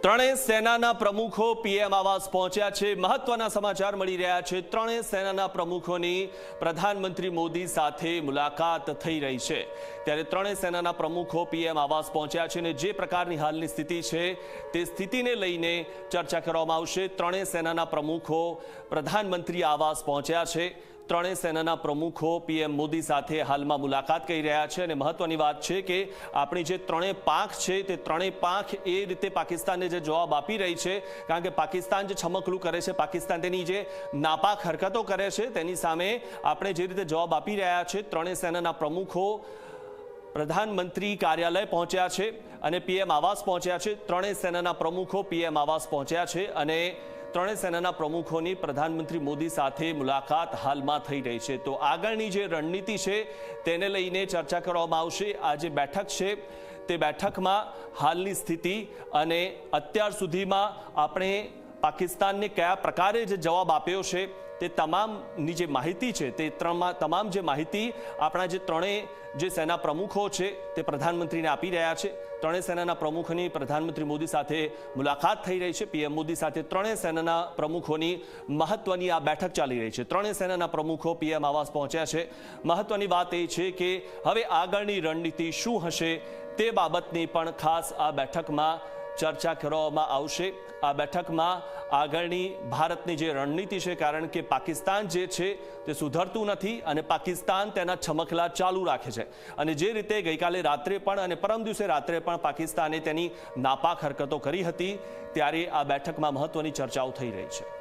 ત્રણેય સેનાના પ્રમુખો પીએમ આવાસ પહોંચ્યા છે। મહત્વના સમાચાર મળી રહ્યા છે। ત્રણેય સેનાના પ્રમુખોની પ્રધાનમંત્રી મોદી સાથે મુલાકાત થઈ રહી છે। ત્યારે ત્રણેય સેનાના પ્રમુખો પીએમ આવાસ પહોંચ્યા છે અને જે પ્રકારની હાલની સ્થિતિ છે તે સ્થિતિને લઈને ચર્ચા કરવામાં આવશે। ત્રણેય સેનાના પ્રમુખો પ્રધાનમંત્રી આવાસ પહોંચ્યા છે। ત્રણેય સેનાના પ્રમુખો પીએમ મોદી સાથે હાલમાં મુલાકાત કરી રહ્યા છે અને મહત્વની વાત છે કે આપણી જે ત્રણેય પાંખ છે તે ત્રણેય પાંખ એ રીતે પાકિસ્તાનને જે જવાબ આપી રહી છે, કારણ કે પાકિસ્તાન જે છમકલું કરે છે, પાકિસ્તાન તેની જે નાપાક હરકતો કરે છે તેની સામે આપણે જે રીતે જવાબ આપી રહ્યા છે। ત્રણેય સેનાના પ્રમુખો પ્રધાનમંત્રી કાર્યાલય પહોંચ્યા છે અને પીએમ આવાસ પહોંચ્યા છે। ત્રણેય સેનાના પ્રમુખો પીએમ આવાસ પહોંચ્યા છે અને ત્રણેય સેનાના પ્રમુખોની પ્રધાનમંત્રી મોદી સાથે મુલાકાત હાલમાં થઈ રહી છે। તો આગળની જે રણનીતિ છે તેને લઈને ચર્ચા કરવામાં આવશે। આ જે બેઠક છે તે બેઠકમાં હાલની સ્થિતિ અને અત્યાર સુધીમાં આપણે પાકિસ્તાનને કયા પ્રકારે જે જવાબ આપ્યો છે તે તમામની જે માહિતી છે તે તમામ જે માહિતી આપણા જે ત્રણેય જે સેના પ્રમુખો છે તે પ્રધાનમંત્રીને આપી રહ્યા છે। ત્રણેય સેનાના પ્રમુખની પ્રધાનમંત્રી મોદી સાથે મુલાકાત થઈ રહી છે। પીએમ મોદી સાથે ત્રણેય સેનાના પ્રમુખોની મહત્વની આ બેઠક ચાલી રહી છે। ત્રણેય સેનાના પ્રમુખો પીએમ આવાસ પહોંચ્યા છે। મહત્વની વાત એ છે કે હવે આગળની રણનીતિ શું હશે તે બાબતની પણ ખાસ આ બેઠકમાં ચર્ચા કરવામાં આવશે। આ બેઠકમાં આગળની ભારતની જે રણનીતિ છે, કારણ કે પાકિસ્તાન જે છે તે સુધરતું નથી અને પાકિસ્તાન તેના છમકલા ચાલુ રાખે છે અને જે રીતે ગઈકાલે રાત્રે પણ અને પરમ દિવસે રાત્રે પણ પાકિસ્તાને તેની નાપાક હરકતો કરી હતી, ત્યારે આ બેઠકમાં મહત્વની ચર્ચાઓ થઈ રહી છે।